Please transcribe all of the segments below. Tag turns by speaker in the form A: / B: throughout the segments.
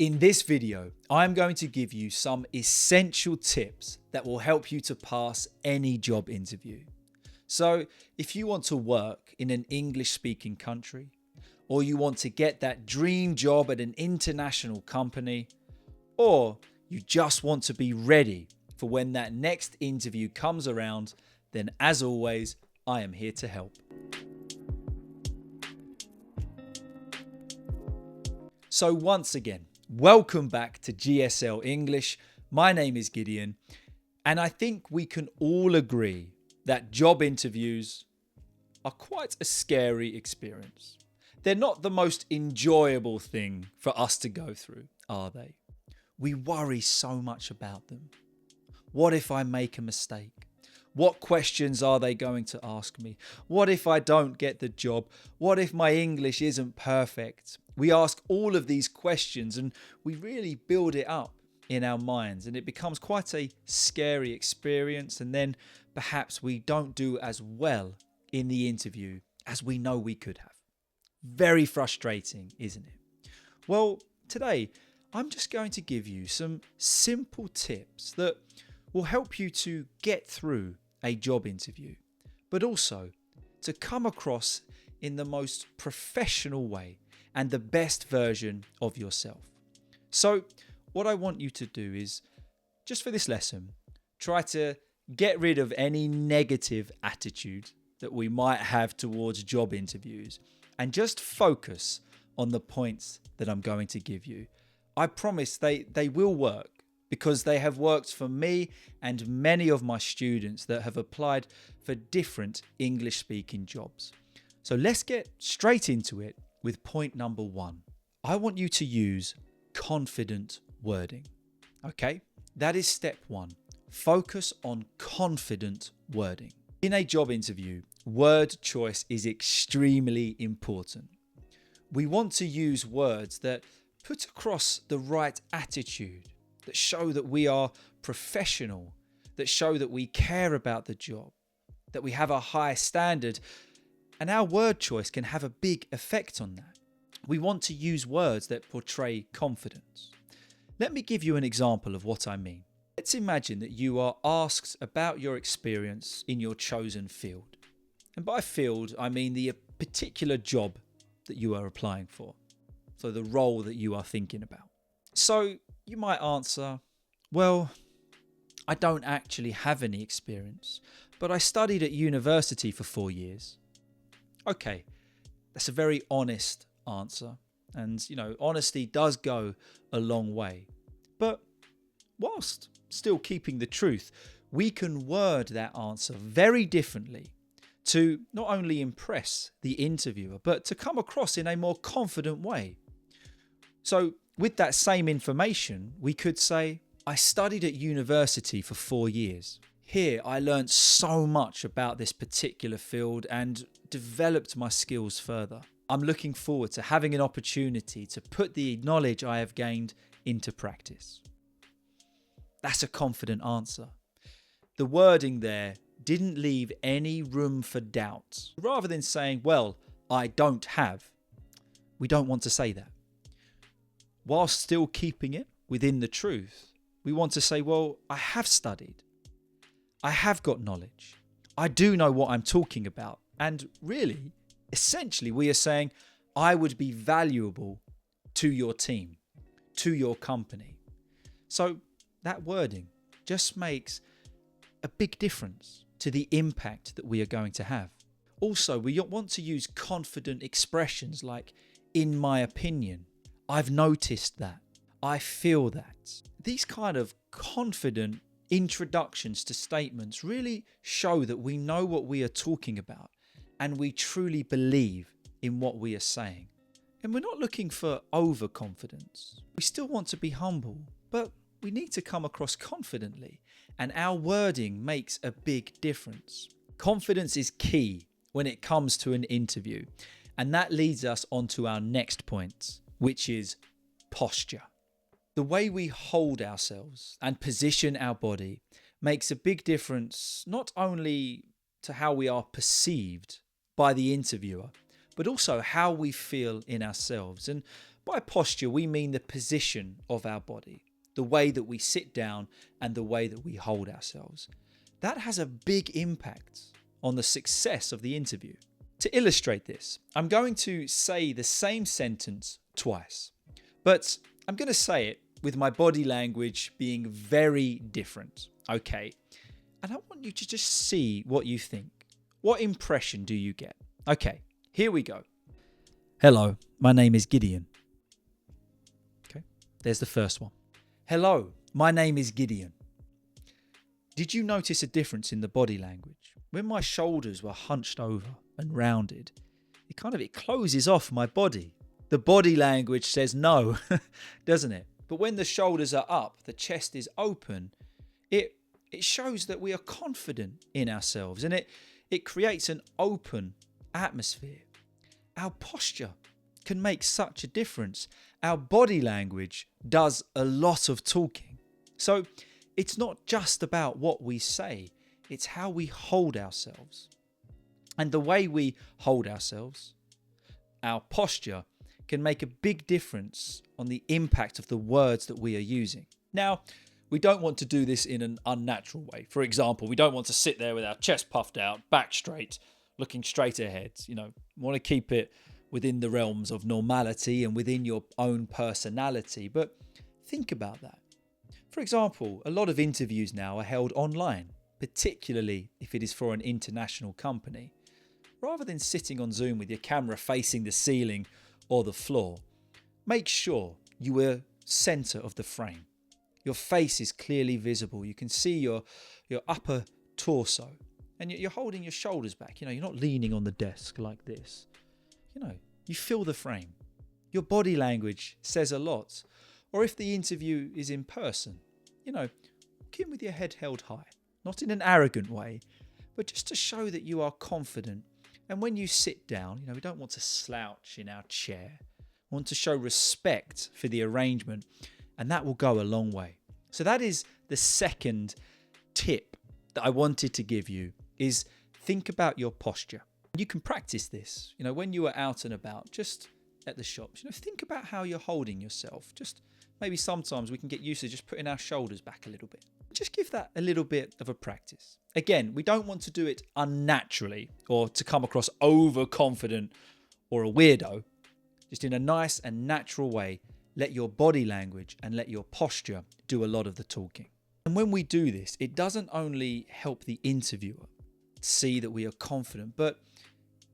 A: In this video, I'm going to give you some essential tips that will help you to pass any job interview. So if you want to work in an English-speaking country, or you want to get that dream job at an international company, or you just want to be ready for when that next interview comes around, then as always, I am here to help. So once again, welcome back to GSL-English. My name is Gideon, and I think we can all agree that job interviews are quite a scary experience. They're not the most enjoyable thing for us to go through, are they? We worry so much about them. What if I make a mistake? What questions are they going to ask me? What if I don't get the job? What if my English isn't perfect? We ask all of these questions and we really build it up in our minds, and it becomes quite a scary experience, and then perhaps we don't do as well in the interview as we know we could have. Very frustrating, isn't it? Well, today I'm just going to give you some simple tips that will help you to get through a job interview, but also to come across in the most professional way and the best version of yourself. So what I want you to do is, just for this lesson, try to get rid of any negative attitude that we might have towards job interviews and just focus on the points that I'm going to give you. I promise they will work, because they have worked for me and many of my students that have applied for different English-speaking jobs. So let's get straight into it with point number 1. I want you to use confident wording. Okay, that is step 1. Focus on confident wording. In a job interview, word choice is extremely important. We want to use words that put across the right attitude, that show that we are professional, that show that we care about the job, that we have a high standard, and our word choice can have a big effect on that. We want to use words that portray confidence. Let me give you an example of what I mean. Let's imagine that you are asked about your experience in your chosen field. And by field, I mean the particular job that you are applying for. So the role that you are thinking about. So you might answer, well, I don't actually have any experience, but I studied at university for 4 years. Okay, that's a very honest answer. And, honesty does go a long way. But whilst still keeping the truth, we can word that answer very differently to not only impress the interviewer, but to come across in a more confident way. So with that same information, we could say, I studied at university for 4 years. Here, I learned so much about this particular field and developed my skills further. I'm looking forward to having an opportunity to put the knowledge I have gained into practice. That's a confident answer. The wording there didn't leave any room for doubt. Rather than saying, well, I don't have, we don't want to say that. Whilst still keeping it within the truth, we want to say, well, I have studied. I have got knowledge. I do know what I'm talking about. And really, essentially, we are saying, I would be valuable to your team, to your company. So that wording just makes a big difference to the impact that we are going to have. Also, we want to use confident expressions like, in my opinion, I've noticed that, I feel that. These kind of confident introductions to statements really show that we know what we are talking about and we truly believe in what we are saying. And we're not looking for overconfidence. We still want to be humble, but we need to come across confidently, and our wording makes a big difference. Confidence is key when it comes to an interview, and that leads us on to our next point, which is posture. The way we hold ourselves and position our body makes a big difference, not only to how we are perceived by the interviewer, but also how we feel in ourselves. And By posture, we mean the position of our body, the way that we sit down and the way that we hold ourselves. That has a big impact on the success of the interview. To illustrate this, I'm going to say the same sentence twice, but I'm going to say it with my body language being very different. Okay. And I want you to just see what you think. What impression do you get? Okay, here we go. Hello, my name is Gideon. Okay, there's the first one. Hello, my name is Gideon. Did you notice a difference in the body language? When my shoulders were hunched over and rounded, it closes off my body. The body language says no, doesn't it? But when the shoulders are up, the chest is open, it shows that we are confident in ourselves, and it creates an open atmosphere. Our posture can make such a difference. Our body language does a lot of talking. So it's not just about what we say, it's how we hold ourselves. And the way we hold ourselves, our posture, can make a big difference on the impact of the words that we are using. Now, we don't want to do this in an unnatural way. For example, we don't want to sit there with our chest puffed out, back straight, looking straight ahead. We want to keep it within the realms of normality and within your own personality. But think about that. For example, a lot of interviews now are held online, particularly if it is for an international company. Rather than sitting on Zoom with your camera facing the ceiling or the floor, make sure you are center of the frame. Your face is clearly visible. You can see your upper torso, and you're holding your shoulders back. You're not leaning on the desk like this. You feel the frame. Your body language says a lot. Or if the interview is in person, walk in with your head held high, not in an arrogant way, but just to show that you are confident. And when you sit down, we don't want to slouch in our chair. We want to show respect for the arrangement, and that will go a long way. So that is the second tip that I wanted to give you, is think about your posture. You can practice this, when you are out and about, just at the shops, think about how you're holding yourself. Just maybe sometimes we can get used to just putting our shoulders back a little bit. Just give that a little bit of a practice. Again, we don't want to do it unnaturally or to come across overconfident or a weirdo. Just in a nice and natural way, let your body language and let your posture do a lot of the talking. And when we do this, it doesn't only help the interviewer see that we are confident, but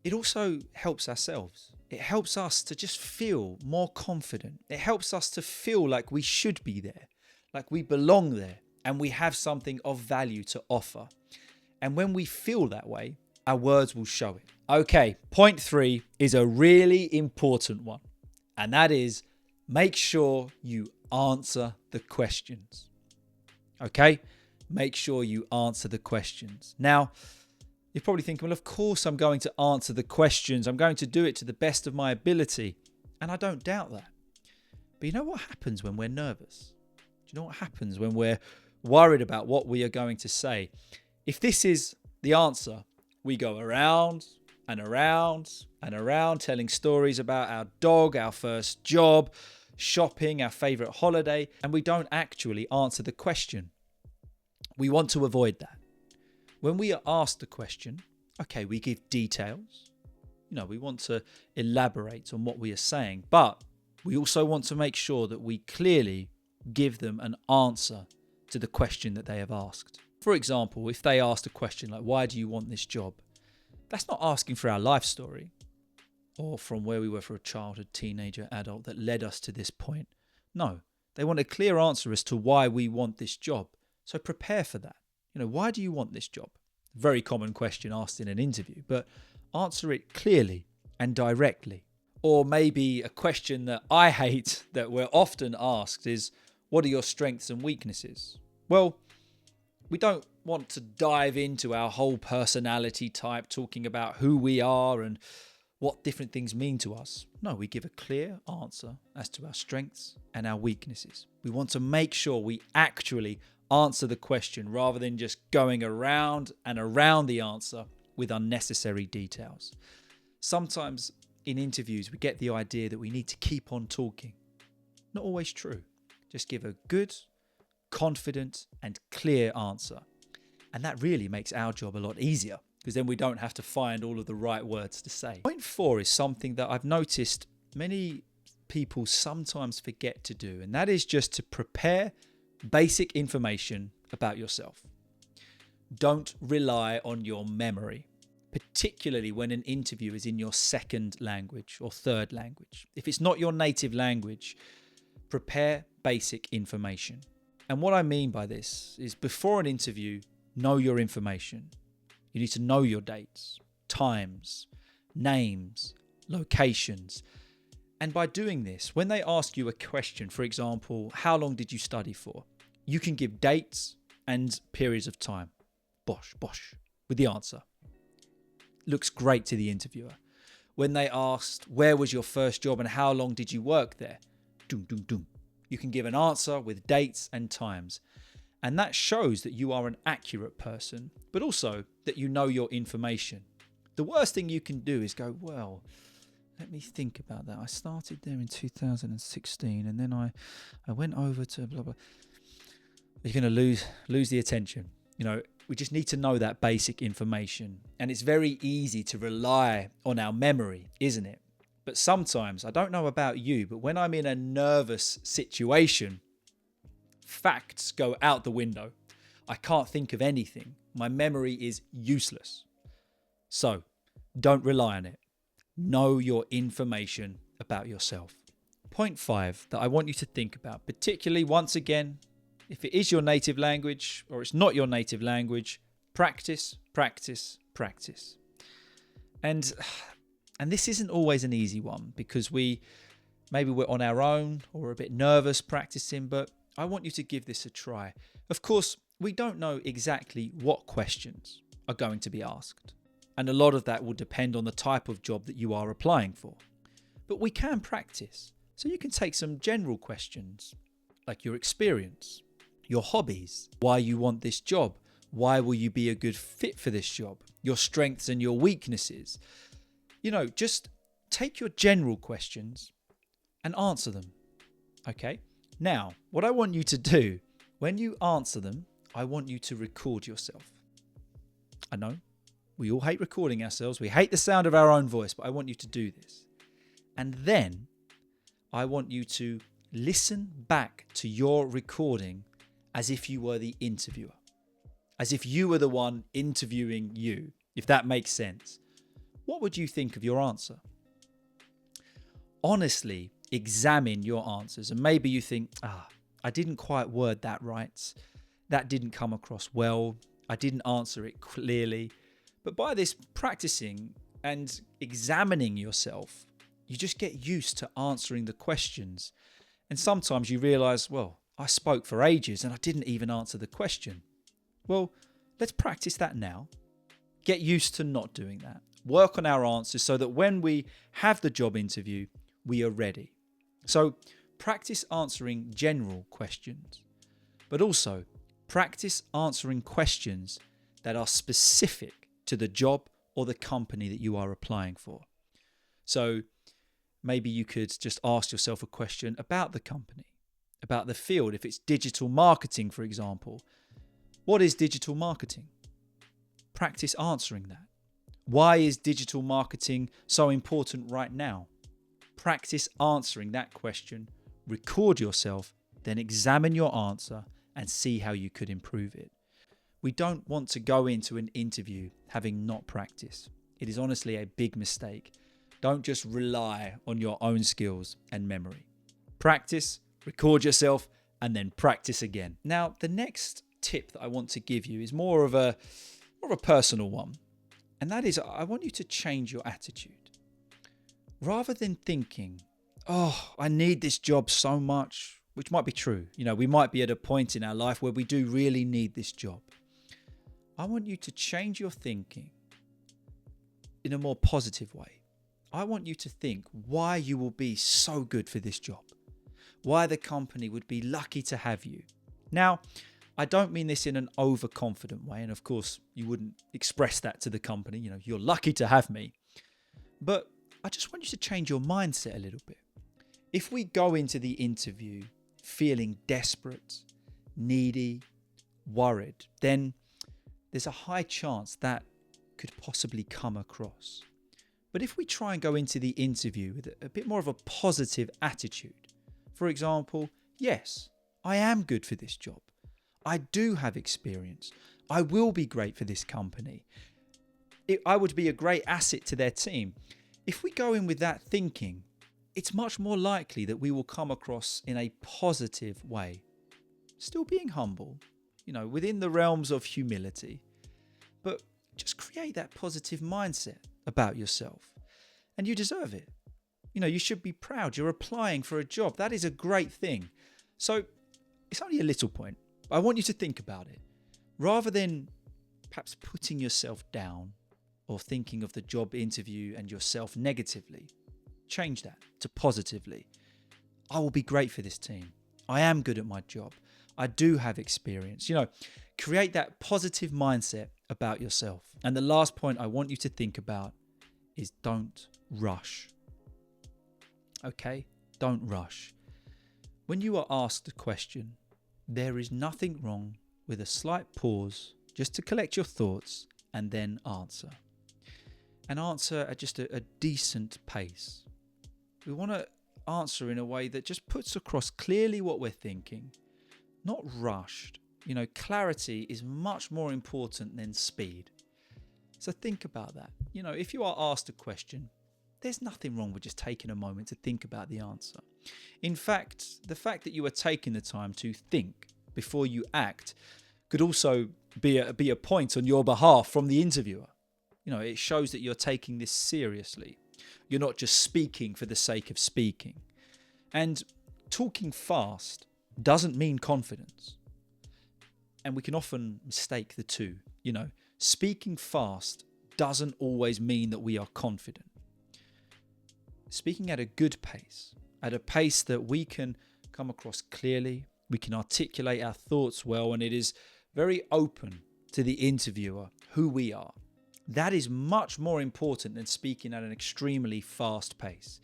A: it also helps ourselves. It helps us to just feel more confident. It helps us to feel like we should be there, like we belong there, and we have something of value to offer. And when we feel that way, our words will show it. Okay, point 3 is a really important one, and that is make sure you answer the questions. Okay? Make sure you answer the questions. Now, you're probably thinking, well, of course I'm going to answer the questions. I'm going to do it to the best of my ability. And I don't doubt that. But you know what happens when we're nervous? Do you know what happens when we're worried about what we are going to say? If this is the answer, we go around and around and around telling stories about our dog, our first job, shopping, our favourite holiday, and we don't actually answer the question. We want to avoid that. When we are asked the question, okay, we give details. We want to elaborate on what we are saying, but we also want to make sure that we clearly give them an answer to the question that they have asked. For example, if they asked a question like, why do you want this job? That's not asking for our life story or from where we were for a childhood, teenager, adult that led us to this point. No, they want a clear answer as to why we want this job. So prepare for that. Why do you want this job? Very common question asked in an interview, but answer it clearly and directly. Or maybe a question that I hate that we're often asked is, what are your strengths and weaknesses? Well, we don't want to dive into our whole personality type, talking about who we are and what different things mean to us. No, we give a clear answer as to our strengths and our weaknesses. We want to make sure we actually answer the question rather than just going around and around the answer with unnecessary details. Sometimes in interviews, we get the idea that we need to keep on talking. Not always true. Just give a good, confident, and clear answer. And that really makes our job a lot easier, because then we don't have to find all of the right words to say. Point 4 is something that I've noticed many people sometimes forget to do, and that is just to prepare basic information about yourself. Don't rely on your memory, particularly when an interview is in your second language or third language. If it's not your native language, prepare basic information. And what I mean by this is, before an interview, know your information. You need to know your dates, times, names, locations. And by doing this, when they ask you a question, for example, how long did you study for? You can give dates and periods of time. Bosh, with the answer. Looks great to the interviewer. When they asked, where was your first job and how long did you work there? You can give an answer with dates and times. And that shows that you are an accurate person, but also that you know your information. The worst thing you can do is go, well, let me think about that. I started there in 2016 and then I went over to blah, blah. You're going to lose the attention. We just need to know that basic information. And it's very easy to rely on our memory, isn't it? But sometimes, I don't know about you, but when I'm in a nervous situation, facts go out the window. I can't think of anything. My memory is useless. So, don't rely on it. Know your information about yourself. Point 5 that I want you to think about, particularly once again, if it is your native language or it's not your native language, practice. And this isn't always an easy one, because maybe we're on our own or a bit nervous practicing, but I want you to give this a try. Of course, we don't know exactly what questions are going to be asked, and a lot of that will depend on the type of job that you are applying for. But we can practice. So you can take some general questions, like your experience, your hobbies, why you want this job, why will you be a good fit for this job, your strengths and your weaknesses. Just take your general questions and answer them. Okay? Now, what I want you to do, when you answer them, I want you to record yourself. I know, we all hate recording ourselves. We hate the sound of our own voice, but I want you to do this. And then I want you to listen back to your recording as if you were the interviewer, as if you were the one interviewing you, if that makes sense. What would you think of your answer? Honestly, examine your answers, and maybe you think, I didn't quite word that right. That didn't come across well. I didn't answer it clearly. But by this practicing and examining yourself, you just get used to answering the questions. And sometimes you realize, well, I spoke for ages and I didn't even answer the question. Well, let's practice that now. Get used to not doing that. Work on our answers so that when we have the job interview, we are ready. So practice answering general questions, but also practice answering questions that are specific to the job or the company that you are applying for. So maybe you could just ask yourself a question about the company, about the field. If it's digital marketing, for example, what is digital marketing? Practice answering that. Why is digital marketing so important right now? Practice answering that question, record yourself, then examine your answer and see how you could improve it. We don't want to go into an interview having not practiced. It is honestly a big mistake. Don't just rely on your own skills and memory. Practice, record yourself, and then practice again. Now, the next tip that I want to give you is more of a personal one. And that is, I want you to change your attitude. Rather than thinking, I need this job so much, which might be true. We might be at a point in our life where we do really need this job. I want you to change your thinking in a more positive way. I want you to think why you will be so good for this job. Why the company would be lucky to have you. Now, I don't mean this in an overconfident way. And of course, you wouldn't express that to the company. You're lucky to have me. But I just want you to change your mindset a little bit. If we go into the interview feeling desperate, needy, worried, then there's a high chance that could possibly come across. But if we try and go into the interview with a bit more of a positive attitude, for example, yes, I am good for this job. I do have experience. I will be great for this company. I would be a great asset to their team. If we go in with that thinking, it's much more likely that we will come across in a positive way. Still being humble, within the realms of humility. But just create that positive mindset about yourself. And you deserve it. You should be proud. You're applying for a job. That is a great thing. So it's only a little point. I want you to think about it. Rather than perhaps putting yourself down or thinking of the job interview and yourself negatively, change that to positively. I will be great for this team. I am good at my job. I do have experience. Create that positive mindset about yourself. And the last point I want you to think about is don't rush. Okay? Don't rush. When you are asked a question, there is nothing wrong with a slight pause just to collect your thoughts and then answer. And answer at just a decent pace. We want to answer in a way that just puts across clearly what we're thinking, not rushed. Clarity is much more important than speed. So think about that. If you are asked a question, there's nothing wrong with just taking a moment to think about the answer. In fact, the fact that you are taking the time to think before you act could also be a point on your behalf from the interviewer. It shows that you're taking this seriously. You're not just speaking for the sake of speaking. And talking fast doesn't mean confidence. And we can often mistake the two. Speaking fast doesn't always mean that we are confident. Speaking at a good pace, at a pace that we can come across clearly, we can articulate our thoughts well, and it is very open to the interviewer who we are. That is much more important than speaking at an extremely fast pace.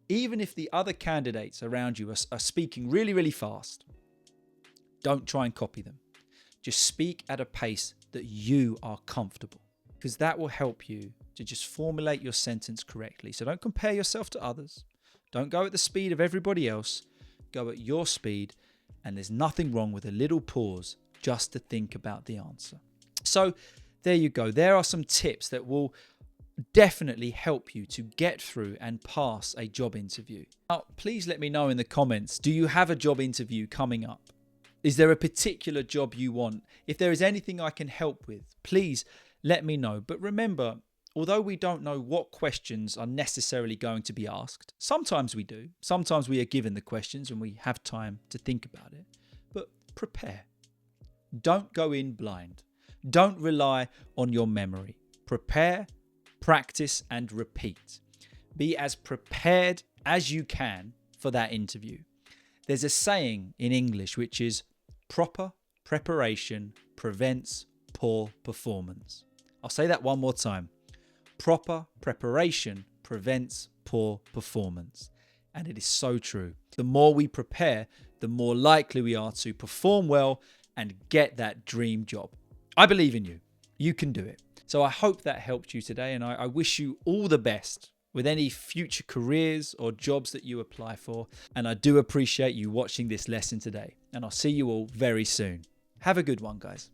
A: Even if the other candidates around you are speaking really, really fast, don't try and copy them. Just speak at a pace that you are comfortable, because that will help you to just formulate your sentence correctly. So don't compare yourself to others. Don't go at the speed of everybody else. Go at your speed, and there's nothing wrong with a little pause just to think about the answer. So there you go. There are some tips that will definitely help you to get through and pass a job interview. Now, please let me know in the comments, do you have a job interview coming up? Is there a particular job you want? If there is anything I can help with, please let me know. But remember, although we don't know what questions are necessarily going to be asked, sometimes we do. Sometimes we are given the questions and we have time to think about it. But prepare. Don't go in blind. Don't rely on your memory. Prepare, practice, and repeat. Be as prepared as you can for that interview. There's a saying in English which is proper preparation prevents poor performance. I'll say that one more time. Proper preparation prevents poor performance. And it is so true. The more we prepare, the more likely we are to perform well and get that dream job. I believe in you. You can do it. So I hope that helped you today, and I wish you all the best with any future careers or jobs that you apply for. And I do appreciate you watching this lesson today. And I'll see you all very soon. Have a good one, guys.